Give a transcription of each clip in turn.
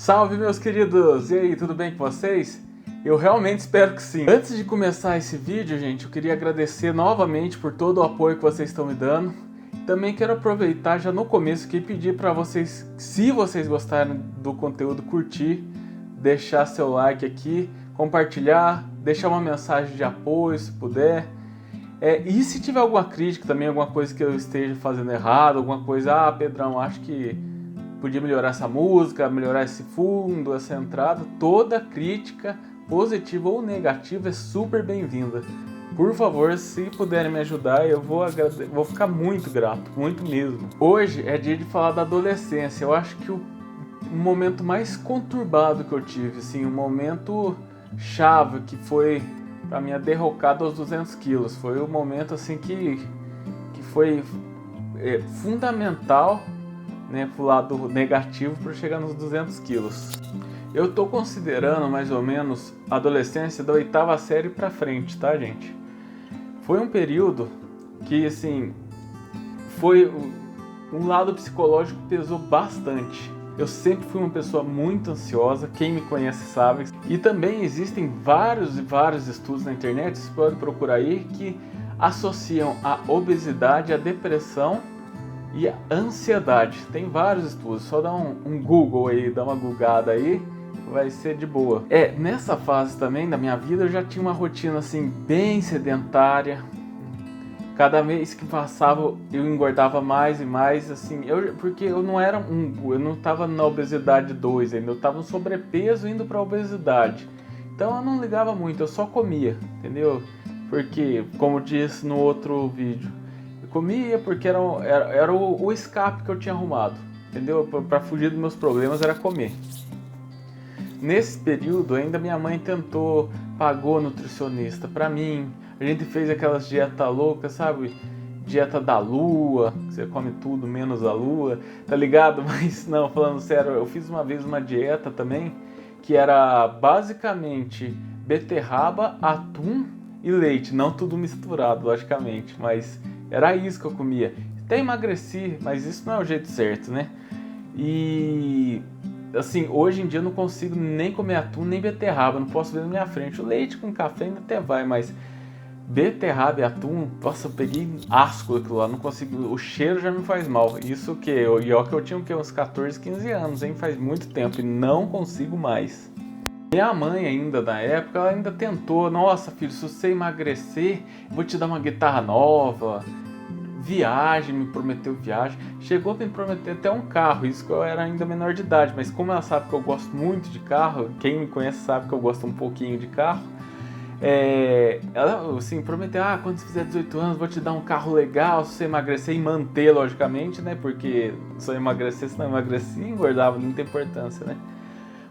Salve, meus queridos! E aí, tudo bem com vocês? Eu realmente espero que sim. Antes de começar esse vídeo, gente, eu queria agradecer novamente por todo o apoio que vocês estão me dando. Também quero aproveitar já no começo aqui e pedir para vocês, se vocês gostarem do conteúdo, curtir, deixar seu like aqui, compartilhar, deixar uma mensagem de apoio se puder. E se tiver alguma crítica também, alguma coisa que eu esteja fazendo errado, alguma coisa, Pedrão, acho que podia melhorar essa música, melhorar esse fundo, essa entrada, toda crítica, positiva ou negativa, é super bem-vinda. Por favor, se puderem me ajudar, eu vou ficar muito grato, muito mesmo. Hoje é dia de falar da adolescência. Eu acho que o momento mais conturbado que eu tive, assim, um momento chave que foi pra minha derrocada aos 200 quilos. Foi o momento assim que foi fundamental, né, pro lado negativo para chegar nos 200 quilos. Eu tô considerando mais ou menos a adolescência da 8ª série pra frente, tá, gente? Foi um período que, assim, foi um lado psicológico pesou bastante. Eu sempre fui uma pessoa muito ansiosa, quem me conhece sabe. E também existem vários e vários estudos na internet, você pode procurar aí, que associam a obesidade, a depressão e a ansiedade. Tem vários estudos, só dá um Google aí, dá uma googada aí, vai ser de boa. Nessa fase também da minha vida eu já tinha uma rotina assim bem sedentária. Cada mês que passava eu engordava mais e mais, assim, porque eu não estava na obesidade 2 ainda, eu estava no sobrepeso indo para obesidade. Então eu não ligava muito, eu só comia, entendeu? Porque, como disse no outro vídeo, eu comia porque era o escape que eu tinha arrumado, entendeu? Para fugir dos meus problemas era comer. Nesse período ainda minha mãe pagou nutricionista para mim. A gente fez aquelas dietas loucas, sabe? Dieta da lua, que você come tudo menos a lua, tá ligado? Mas não, falando sério, eu fiz uma vez uma dieta também que era basicamente beterraba, atum e leite, não tudo misturado, logicamente, mas era isso que eu comia. Até emagreci, mas isso não é o jeito certo, né? E assim, hoje em dia eu não consigo nem comer atum nem beterraba, não posso ver na minha frente. O leite com café ainda até vai, mas beterraba e atum, nossa, eu peguei asco daquilo lá, não consigo, o cheiro já me faz mal. Isso que eu tinha uns 14, 15 anos, hein? Faz muito tempo e não consigo mais. Minha mãe ainda, na época, ela ainda tentou, nossa filho, se você emagrecer, eu vou te dar uma guitarra nova, viagem, me prometeu viagem, chegou a me prometer até um carro, isso que eu era ainda menor de idade, mas como ela sabe que eu gosto muito de carro, quem me conhece sabe que eu gosto um pouquinho de carro, ela assim, prometeu, quando você fizer 18 anos vou te dar um carro legal, se você emagrecer e manter, logicamente, né, porque se eu emagrecer, se não emagrecer, engordava, não tem importância, né,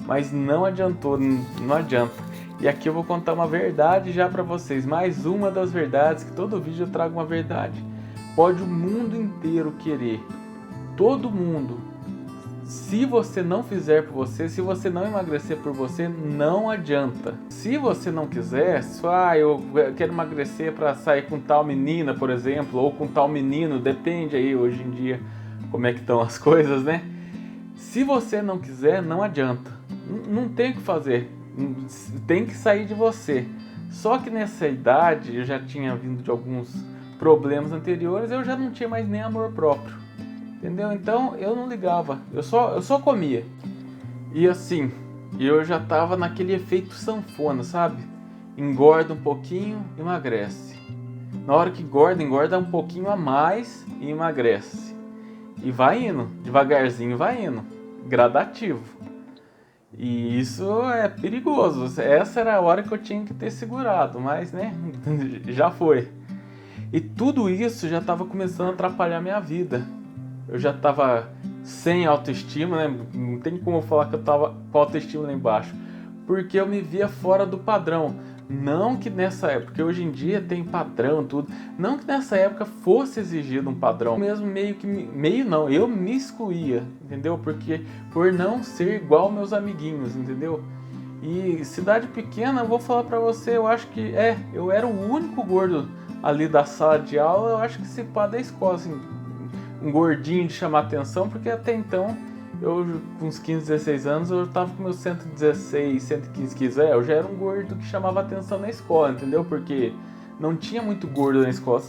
mas não adiantou, não adianta. E aqui eu vou contar uma verdade já pra vocês, mais uma das verdades, que todo vídeo eu trago uma verdade. Pode o mundo inteiro querer, todo mundo, se você não fizer por você, se você não emagrecer por você, não adianta. Se você não quiser, eu quero emagrecer para sair com tal menina, por exemplo, ou com tal menino, depende aí hoje em dia como é que estão as coisas, né? Se você não quiser, não adianta, não tem o que fazer, tem que sair de você. Só que nessa idade, eu já tinha vindo de alguns problemas anteriores, eu já não tinha mais nem amor próprio, entendeu? Então eu não ligava, eu só comia. E assim, eu já tava naquele efeito sanfona, sabe? Engorda um pouquinho, emagrece. Na hora que engorda um pouquinho a mais e emagrece. E vai indo, devagarzinho vai indo, gradativo. E isso é perigoso. Essa era a hora que eu tinha que ter segurado, mas né, já foi. E tudo isso já estava começando a atrapalhar minha vida. Eu já estava sem autoestima, né? Não tem como eu falar que eu estava com autoestima lá embaixo. Porque eu me via fora do padrão. Não que nessa época, porque hoje em dia tem padrão, tudo. Não que nessa época fosse exigido um padrão. Mesmo eu me excluía, entendeu? Porque por não ser igual meus amiguinhos, entendeu? E cidade pequena, eu vou falar pra você, eu acho que eu era o único gordo ali da sala de aula, eu acho que se pá da escola, assim, um gordinho de chamar atenção, porque até então Eu, com uns 15, 16 anos, eu tava com meus 116, 115 quilos. Eu já era um gordo que chamava atenção na escola, entendeu? Porque não tinha muito gordo na escola.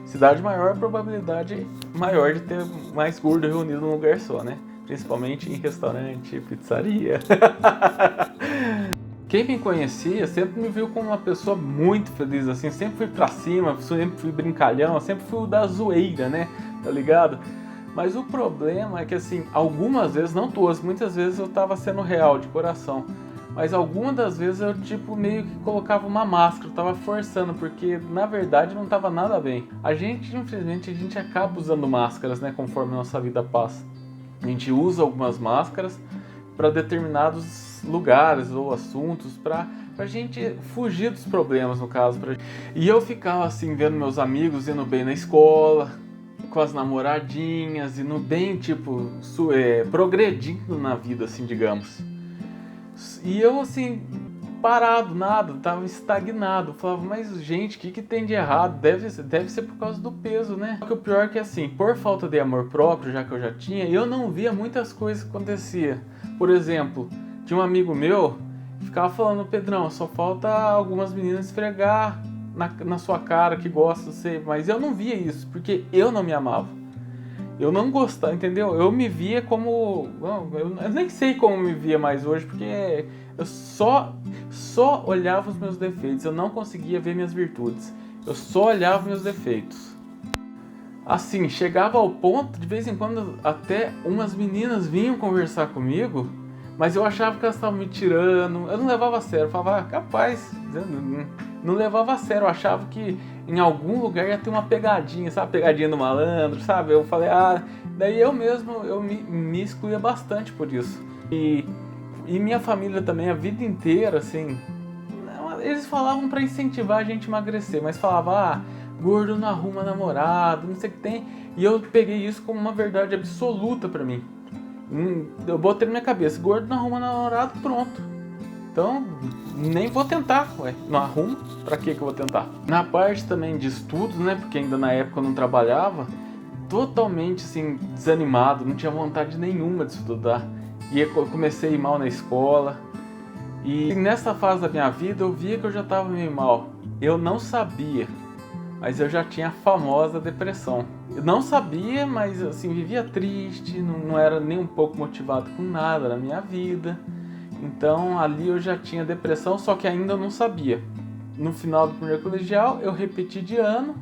Cidade maior, probabilidade maior de ter mais gordo reunido num lugar só, né? Principalmente em restaurante, pizzaria. Quem me conhecia sempre me viu como uma pessoa muito feliz, assim. Sempre fui pra cima, sempre fui brincalhão, sempre fui o da zoeira, né? Tá ligado? Mas o problema é que, assim, algumas vezes, não todas, muitas vezes eu tava sendo real, de coração. Mas algumas das vezes eu, tipo, meio que colocava uma máscara, eu tava forçando, porque, na verdade, não tava nada bem. A gente, infelizmente, a gente acaba usando máscaras, né, conforme a nossa vida passa. A gente usa algumas máscaras para determinados lugares ou assuntos, pra gente fugir dos problemas, no caso. E eu ficava, assim, vendo meus amigos indo bem na escola, com as namoradinhas, indo bem, tipo, progredindo na vida, assim, digamos. E eu, assim, parado, nada, tava estagnado. Falava, mas gente, o que tem de errado? Deve ser por causa do peso, né? Só que o pior é que, assim, por falta de amor próprio, já que eu já tinha, eu não via muitas coisas que acontecia. Por exemplo, tinha um amigo meu que ficava falando, Pedrão, só falta algumas meninas esfregar na sua cara que gosta de você, mas eu não via isso, porque eu não me amava. Eu não gostava, entendeu? Eu me via como... Eu nem sei como me via mais hoje, porque eu só olhava os meus defeitos, eu não conseguia ver minhas virtudes. Eu só olhava meus defeitos. Assim, chegava ao ponto, de vez em quando, até umas meninas vinham conversar comigo, mas eu achava que elas estavam me tirando, eu não levava a sério, eu falava, capaz, não levava a sério, eu achava que em algum lugar ia ter uma pegadinha, sabe, pegadinha do malandro, sabe, eu falei, daí eu mesmo, eu me excluía bastante por isso, e minha família também, a vida inteira, assim, eles falavam pra incentivar a gente a emagrecer, mas falava, gordo não arruma namorado, não sei o que tem, e eu peguei isso como uma verdade absoluta pra mim. Eu botei na minha cabeça, gordo não arruma namorado, pronto. Então, nem vou tentar, não arrumo, pra que eu vou tentar? Na parte também de estudos, né, porque ainda na época eu não trabalhava, totalmente assim, desanimado, não tinha vontade nenhuma de estudar. E eu comecei a ir mal na escola. E nessa fase da minha vida eu via que eu já estava meio mal. Eu não sabia, mas eu já tinha a famosa depressão. Eu não sabia, mas assim, vivia triste, não era nem um pouco motivado com nada na minha vida. Então ali eu já tinha depressão, só que ainda eu não sabia. No final do primeiro colegial eu repeti de ano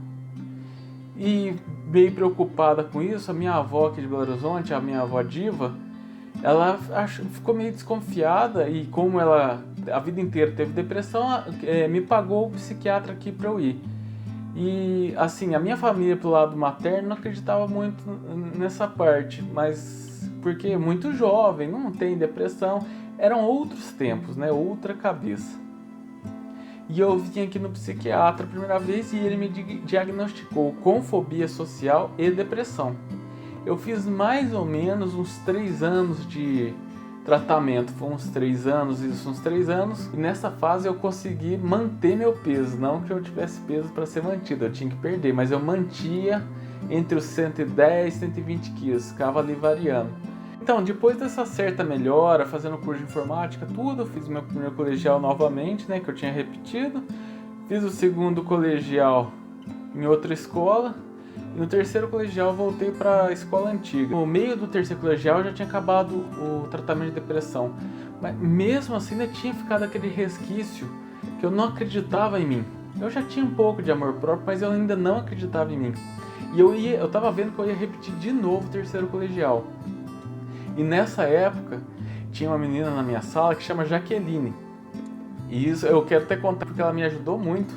e meio preocupada com isso, a minha avó aqui de Belo Horizonte, a minha avó Diva, ela ficou meio desconfiada e como ela a vida inteira teve depressão, me pagou o psiquiatra aqui para eu ir. E assim, a minha família pelo lado materno não acreditava muito nessa parte, mas porque muito jovem, não tem depressão, eram outros tempos, né? Outra cabeça. E eu vim aqui no psiquiatra a primeira vez e ele me diagnosticou com fobia social e depressão. Eu fiz mais ou menos uns 3 anos de tratamento, foi uns 3 anos, isso, uns 3 anos, e nessa fase eu consegui manter meu peso, não que eu tivesse peso para ser mantido, eu tinha que perder, mas eu mantia entre os 110 e 120 quilos, ficava ali variando. Então, depois dessa certa melhora, fazendo curso de informática, tudo, eu fiz meu primeiro colegial novamente, né, que eu tinha repetido, fiz o segundo colegial em outra escola, e no terceiro colegial voltei para a escola antiga. No meio do terceiro colegial já tinha acabado o tratamento de depressão, mas mesmo assim ainda tinha ficado aquele resquício que eu não acreditava em mim. Eu já tinha um pouco de amor próprio, mas eu ainda não acreditava em mim. E eu tava vendo que eu ia repetir de novo o terceiro colegial. E nessa época tinha uma menina na minha sala que chama Jaqueline. E isso eu quero até contar porque ela me ajudou muito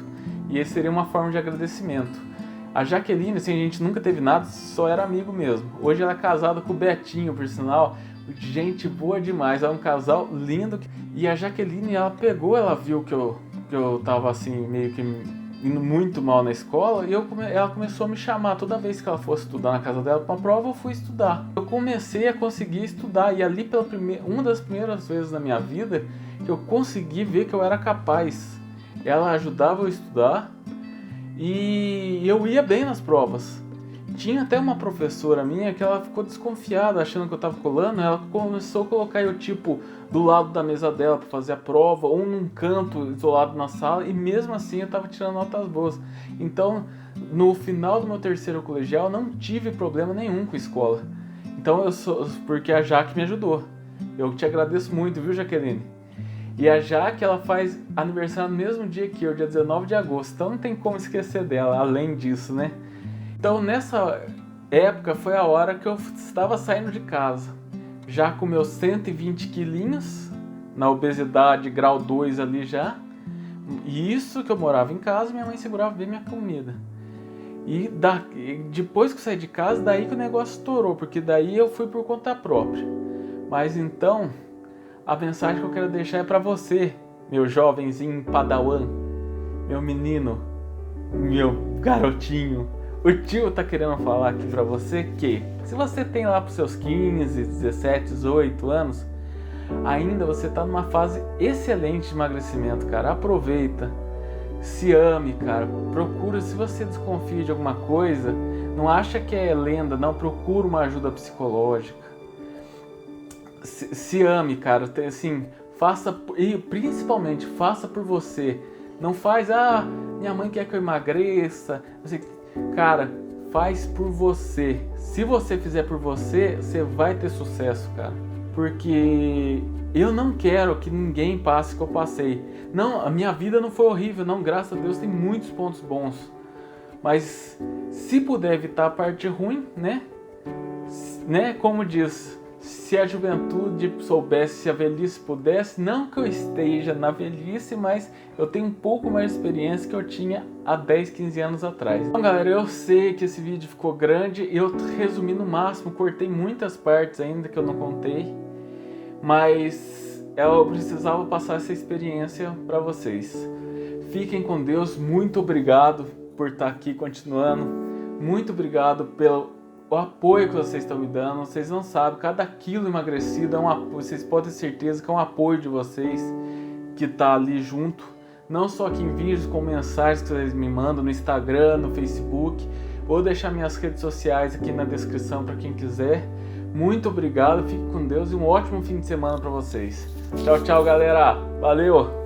e esse seria uma forma de agradecimento. A Jaqueline, assim, a gente nunca teve nada, só era amigo mesmo. Hoje ela é casada com o Betinho, por sinal, gente boa demais, é um casal lindo. E a Jaqueline, ela viu que eu tava assim, meio que indo muito mal na escola, e ela começou a me chamar toda vez que ela fosse estudar na casa dela para uma prova, eu fui estudar. Eu comecei a conseguir estudar, e ali uma das primeiras vezes na minha vida que eu consegui ver que eu era capaz. Ela ajudava eu a estudar, e eu ia bem nas provas. tinha até uma professora minha que ela ficou desconfiada, achando que eu tava colando. Ela começou a colocar eu, tipo, do lado da mesa dela para fazer a prova, ou num canto isolado na sala, e mesmo assim eu tava tirando notas boas. Então, no final do meu terceiro colegial, eu não tive problema nenhum com a escola. Então, porque a Jaque me ajudou. Eu te agradeço muito, viu, Jaqueline? E a Jaque, ela faz aniversário no mesmo dia que eu, dia 19 de agosto. Então não tem como esquecer dela, além disso, né? Então nessa época foi a hora que eu estava saindo de casa. Já com meus 120 quilinhos, na obesidade grau 2 ali já. E isso que eu morava em casa, minha mãe segurava bem minha comida. E depois que eu saí de casa, daí que o negócio estourou, porque daí eu fui por conta própria. Mas então, a mensagem que eu quero deixar é para você, meu jovenzinho padawan, meu menino, meu garotinho. O tio tá querendo falar aqui para você que, se você tem lá pros seus 15, 17, 18 anos, ainda você tá numa fase excelente de emagrecimento, cara. Aproveita, se ame, cara. Procura, se você desconfia de alguma coisa, não acha que é lenda, não. Procura uma ajuda psicológica. Se ame, cara, assim, faça, e principalmente faça por você. Não faz, minha mãe quer que eu emagreça, assim, cara, faz por você. Se você fizer por você, você vai ter sucesso, cara. Porque eu não quero que ninguém passe o que eu passei. Não, a minha vida não foi horrível, não, graças a Deus tem muitos pontos bons. Mas se puder evitar a parte ruim, né? Como diz, se a juventude soubesse, se a velhice pudesse, não que eu esteja na velhice, mas eu tenho um pouco mais de experiência que eu tinha há 10, 15 anos atrás. Então, galera, eu sei que esse vídeo ficou grande, eu resumi no máximo, cortei muitas partes ainda que eu não contei, mas eu precisava passar essa experiência para vocês. Fiquem com Deus, muito obrigado por estar aqui continuando, muito obrigado pelo o apoio que vocês estão me dando. Vocês não sabem, cada quilo emagrecido é um apoio, vocês podem ter certeza que é um apoio de vocês que está ali junto, não só aqui em vídeos, com mensagens que vocês me mandam no Instagram, no Facebook. Vou deixar minhas redes sociais aqui na descrição para quem quiser. Muito obrigado, fique com Deus e um ótimo fim de semana para vocês. Tchau, tchau, galera, valeu!